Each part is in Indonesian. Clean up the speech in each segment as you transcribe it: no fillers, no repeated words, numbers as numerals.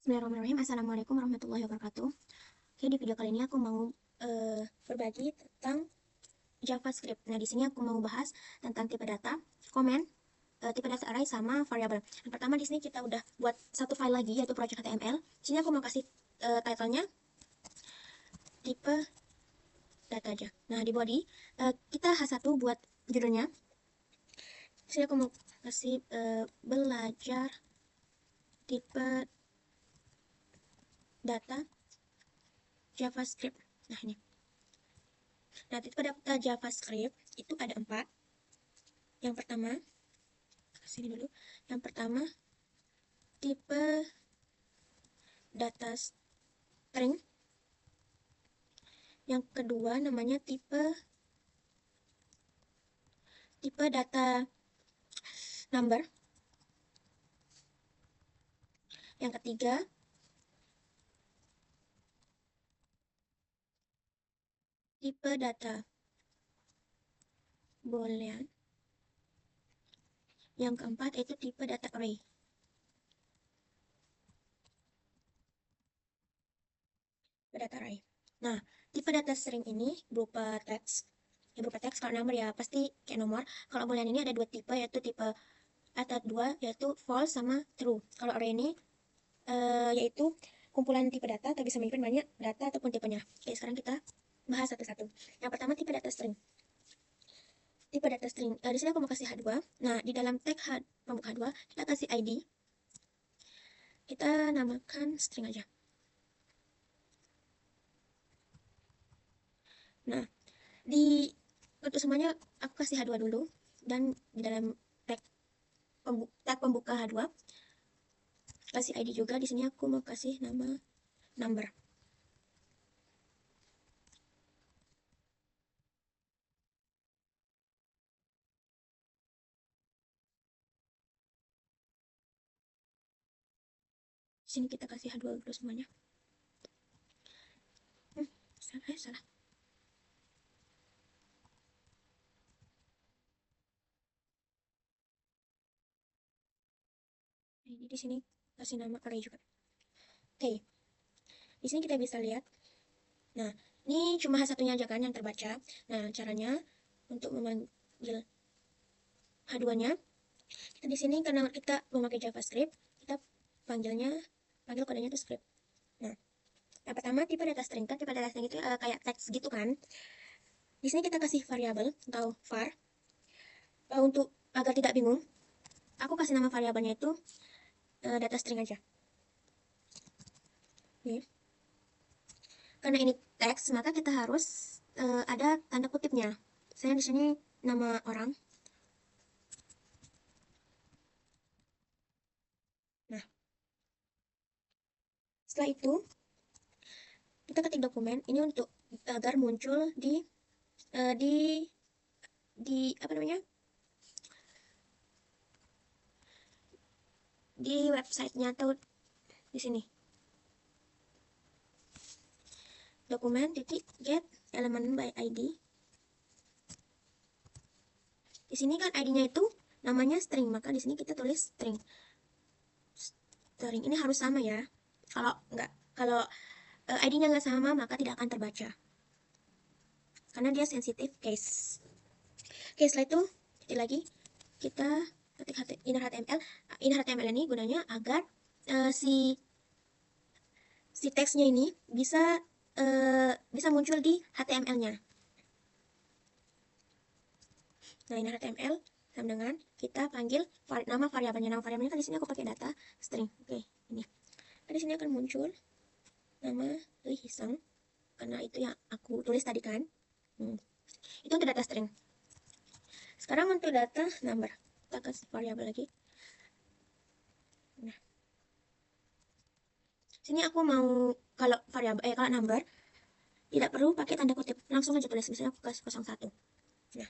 Bismillahirrahmanirrahim. Assalamualaikum warahmatullahi wabarakatuh. Oke, di video kali ini aku mau berbagi tentang JavaScript. Nah, di sini aku mau bahas tentang tipe data, komen, tipe data array sama variabel. Yang pertama di sini kita udah buat satu file lagi yaitu project HTML. Di sini aku mau kasih title-nya tipe data aja. Nah, di body kita H1 buat judulnya. Di sini aku mau kasih belajar tipe data JavaScript. Nah, ini. Nah, tipe data JavaScript itu ada 4. Yang pertama, sini dulu. Yang pertama, tipe data string. Yang kedua namanya tipe data number. Yang ketiga, tipe data boolean. Yang keempat itu tipe data array. Data array. Nah, tipe data string ini berupa teks. Ya, berupa teks. Kalau number ya pasti kayak nomor. Kalau boolean ini ada dua tipe, yaitu tipe ada dua, yaitu false sama true. Kalau array ini yaitu kumpulan tipe data atau bisa menyimpan banyak data ataupun tipenya. Oke, sekarang kita bahas satu-satu. Yang pertama tipe data string. Tipe data string. Di sini aku mau kasih H2. Nah, di dalam tag pembuka H2 kita kasih ID. Kita namakan string aja. Nah, untuk semuanya aku kasih H2 dulu, dan di dalam tag pembuka H2 kasih ID juga. Di sini aku mau kasih nama number. Di sini kita kasih H2 dulu semuanya. Salah. Jadi di sini kasih nama array juga. Oke. Di sini kita bisa lihat. Nah, ini cuma satunya aja kan yang terbaca. Nah, caranya untuk memanggil H2-nya, kita di sini karena kita memakai JavaScript, kita panggil kodenya itu script. Nah, yang pertama tipe data string. Kan tipe data string itu kayak teks gitu kan. Di sini kita kasih variabel atau var. Untuk agar tidak bingung, aku kasih nama variabelnya itu data string aja. Oke. Karena ini teks, maka kita harus ada tanda kutipnya. Saya di sini nama orang. Nah, setelah itu kita ketik dokumen ini untuk agar muncul di apa namanya, di websitenya atau di sini dokumen titik get element by ID. Di sini kan ID-nya itu namanya string, maka di sini kita tulis string. String ini harus sama ya. Kalau ID-nya nggak sama maka tidak akan terbaca karena dia sensitive case. Oke, setelah itu ketik lagi, kita ketik inner HTML. Inner HTML ini gunanya agar si teksnya ini bisa muncul di HTML-nya. Nah, inner HTML sama dengan kita panggil nama variabelnya. Nama variabelnya kan di sini aku pakai data string. Oke, ini. Nah, di sini akan muncul nama Hisang karena itu yang aku tulis tadi kan. Itu untuk data string. Sekarang untuk data number, kita kasih variabel lagi. Nah, sini aku mau kalau kalau number tidak perlu pakai tanda kutip, langsung aja tulis. Misalnya aku kasih 01. Nah,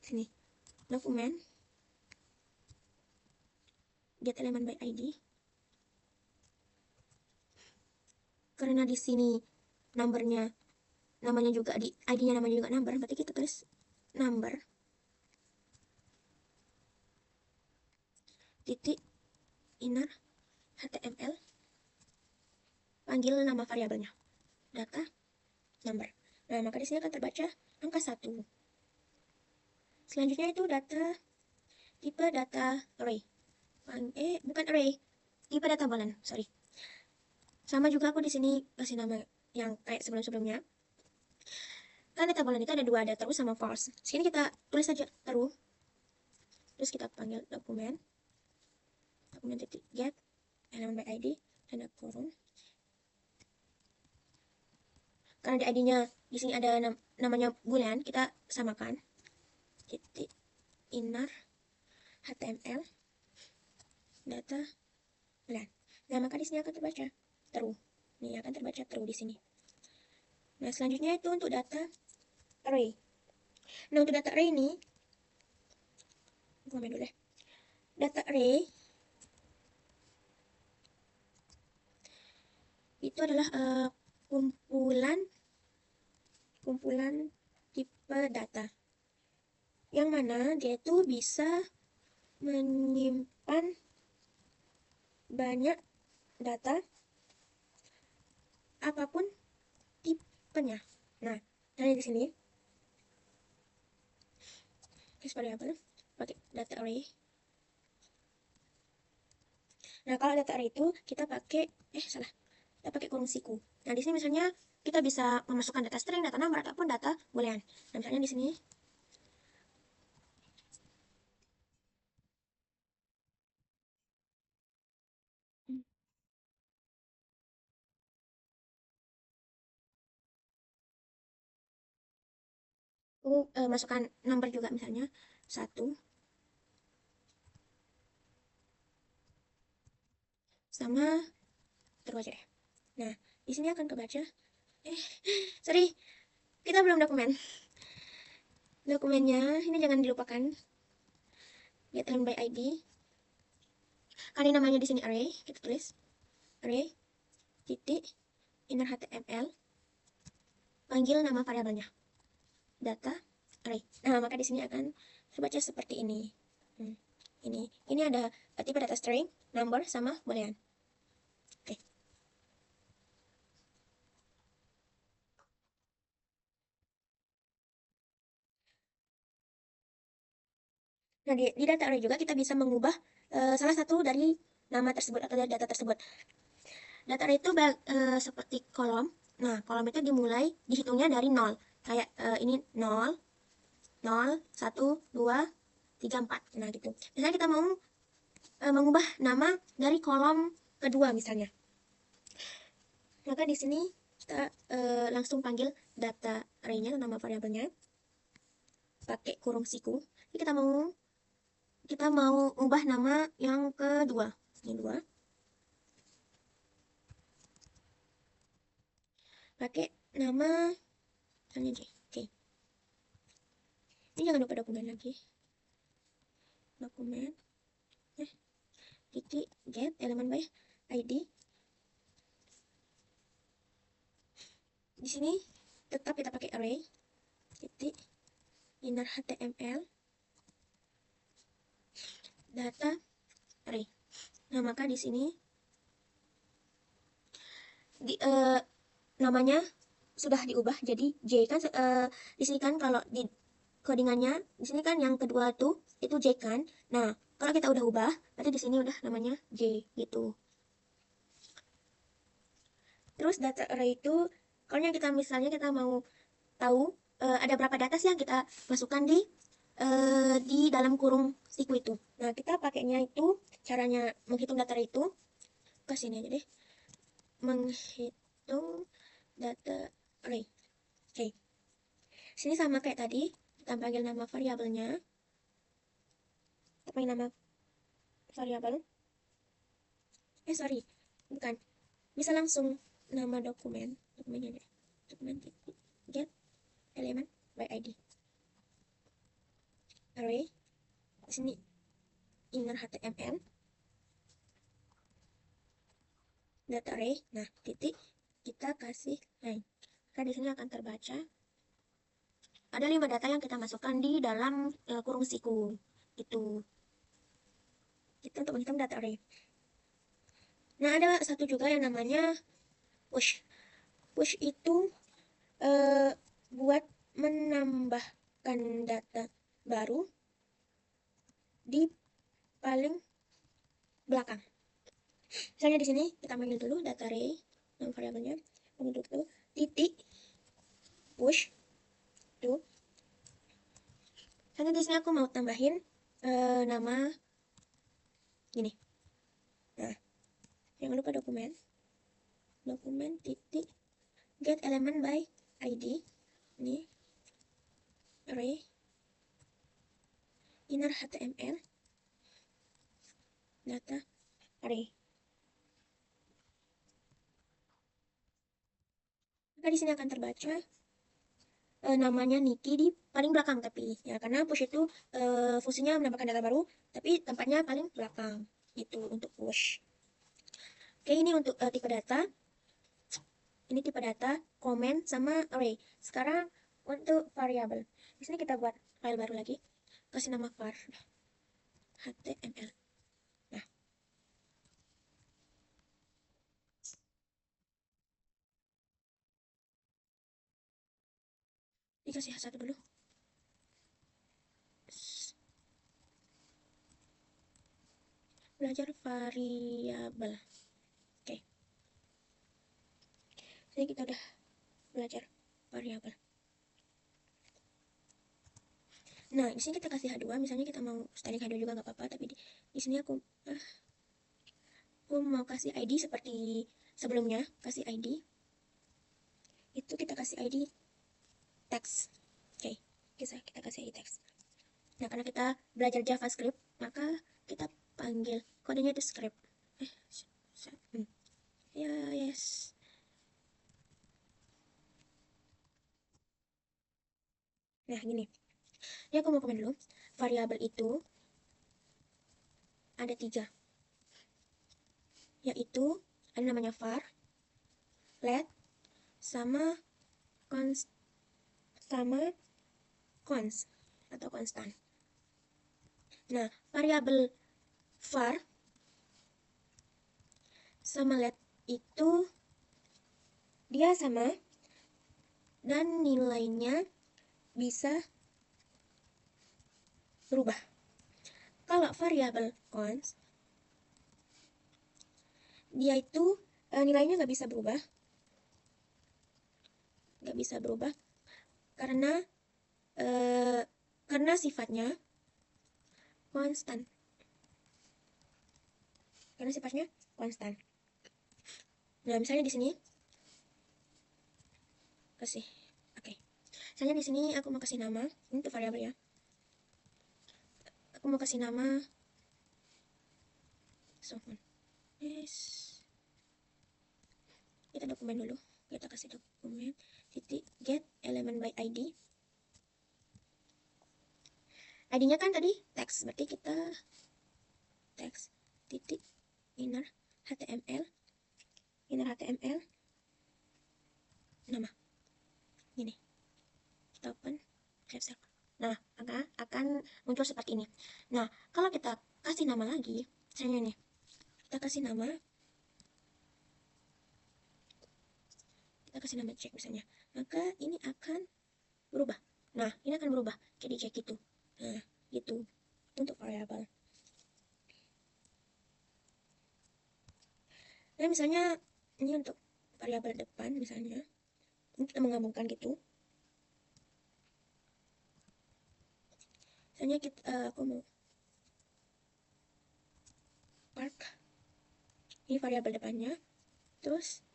sini dokumen get element by ID. Karena di sini namanya juga di ID-nya namanya juga number, berarti kita tulis number titik inner HTML. panggil nama variabelnya, data, number. Nah, maka di sini akan terbaca angka 1. Selanjutnya itu data, tipe data array. Bukan array, tipe data boolean, sorry. Sama juga aku di sini kasih nama yang kayak sebelum-sebelumnya. Kan data boolean itu ada dua, ada true sama false. Sini kita tulis saja true. Terus kita panggil dokumen titik get elemen by id tanda kurung. Karena di id-nya di sini ada namanya boolean, kita samakan titik inner html data boolean. Nah, maka di sini akan terbaca true. Ini akan terbaca true di sini. Nah, selanjutnya itu untuk data array. Nah, untuk data array ini, komen dulu deh. Data array itu adalah kumpulan tipe data yang mana dia itu bisa menyimpan banyak data apapun tipenya. Nah, dari di sini seperti apa? Pakai data array. Nah, kalau data array itu kita pakai kita pakai kurung siku. Nah, di sini misalnya kita bisa memasukkan data string, data number ataupun data boolean. Nah, misalnya di sini masukkan number juga, misalnya 1 sama terus aja deh. Nah, di sini akan kebaca. Sorry, kita belum dokumen. Dokumennya ini jangan dilupakan. Get element by id. Karena namanya di sini array, kita tulis array titik inner html panggil nama variabelnya data array. Nah, maka di sini akan terbaca seperti ini. Ini ada tipe data string, number sama boolean. Oke. Nah, di data array juga kita bisa mengubah salah satu dari nama tersebut atau dari data tersebut. Data array itu seperti kolom. Nah, kolom itu dihitungnya dari 0. Kayak ini 0, 0, 1, 2, 3, 4. Nah, gitu. Misalnya kita mau mengubah nama dari kolom kedua misalnya. Maka di sini kita langsung panggil data array-nya, nama variabelnya, pakai kurung siku. Jadi kita mau ubah nama yang kedua. Ini 2. Pakai nama misalnya J. Oke. Ini jangan lupa dokumen lagi. Dokumen titik get elemen by id. Di sini tetap kita pakai array titik inner html data array. Nah, maka di sini namanya sudah diubah jadi J kan. Di sini kan kalau di codingannya di sini kan yang kedua itu J kan. Nah, kalau kita udah ubah berarti di sini udah namanya J gitu. Terus data array itu kalau kita misalnya kita mau tahu ada berapa data sih yang kita masukkan di dalam kurung siku itu. Nah, kita pakainya itu caranya menghitung data array itu ke sini aja deh. Menghitung data array. Oke. Sini sama kayak tadi, kita panggil nama variabelnya. Kita panggil nama variabel. Sorry, bukan. Bisa langsung nama dokumennya deh. Dokumen get element by id. Array. Di sini inner html data array. Nah, titik kita kasih line. Karena di sini akan terbaca ada 5 data yang kita masukkan di dalam kurung siku. Itu kita untuk menghitung data array. Nah, ada satu juga yang namanya Push itu buat menambahkan data baru di paling belakang. Misalnya di sini kita panggil dulu data array, nama variabelnya, untuk itu titik push tuh. Karena di sini aku mau tambahin nama gini. Nah, jangan lupa dokumen titik get element by id. Ini array inner html data array. Maka di sini akan terbaca namanya Niki di paling belakang, tapi ya karena push itu fungsinya menambahkan data baru, tapi tempatnya paling belakang itu untuk push. Oke, ini untuk tipe data. Ini tipe data, comment sama array. Sekarang untuk variabel. Di sini kita buat file baru lagi, kasih nama var html. Nah, dikasih satu dulu. Belajar variabel. Oke. Jadi kita udah belajar variabel. Nah, di sini kita kasih H2, misalnya kita mau styling H2 juga nggak apa-apa, tapi di sini aku mau kasih ID seperti sebelumnya, kasih ID. Itu kita kasih ID text. Oke, kita kasih ID text. Nah, karena kita belajar JavaScript, maka kita panggil kodenya itu script. Ya, yes. Nah, gini. Ya, aku mau komen dulu. Variabel itu ada 3. Yaitu ada namanya var, let, sama const atau konstan. Nah, variabel var sama let itu dia sama dan nilainya bisa berubah. Kalau variabel const dia itu nilainya nggak bisa berubah karena sifatnya konstan. Nah, misalnya di sini misalnya di sini aku mau kasih nama, ini tuh variabel ya. Aku mau kasih nama someone. Yes. Kita dokumen dulu. Kita kasih dokumen titik get element by id. ID-nya kan tadi text, berarti kita text titik inner html nama. Ini kita open cancel. Nah, akan muncul seperti ini. Nah, kalau kita kasih nama lagi, misalnya nih, kita kasih nama check misalnya, maka ini akan berubah. Nah, ini akan berubah jadi check gitu. Nah, gitu untuk variabel. Nah, misalnya ini untuk variabel depan, misalnya ini kita menggabungkan gitu. Misalnya aku mau park, ini variabel depannya, terus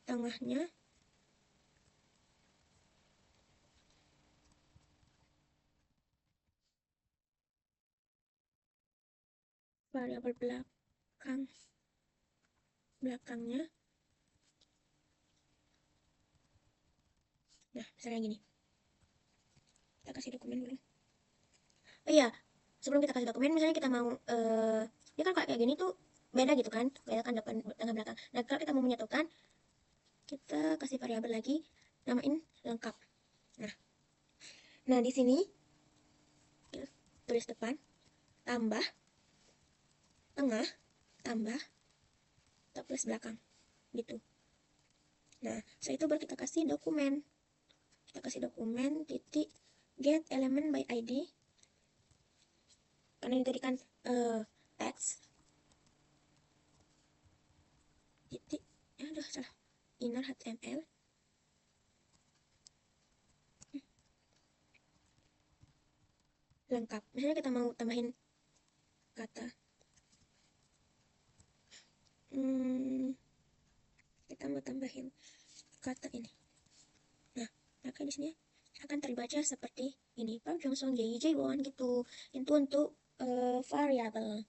tengahnya variabel belakangnya. Nah, misalnya gini, kita kasih dokumen dulu. Oh iya, sebelum kita kasih dokumen, misalnya kita mau ya kan kayak gini tuh beda gitu kan, beda kan depan tengah belakang. Nah, kalau kita mau menyatukan, kita kasih variabel lagi, namain lengkap. Nah, di sini tulis depan tambah tengah tambah plus belakang gitu. Nah, setelah itu baru kita kasih dokumen. Kita kasih dokumen titik get element by ID. Karena ini tadi kan teks. Titik, aduh salah. Inner HTML. Lengkap. Misalnya kita mau tambahin kata. Kita mau tambahin kata ini. Nah, maka di sini akan terbaca seperti ini. Pak Johnson JJ1 gitu. Itu untuk variabel.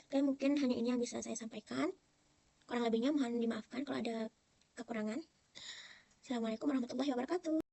Oke, mungkin hanya ini yang bisa saya sampaikan. Kurang lebihnya mohon dimaafkan kalau ada kekurangan. Assalamualaikum warahmatullahi wabarakatuh.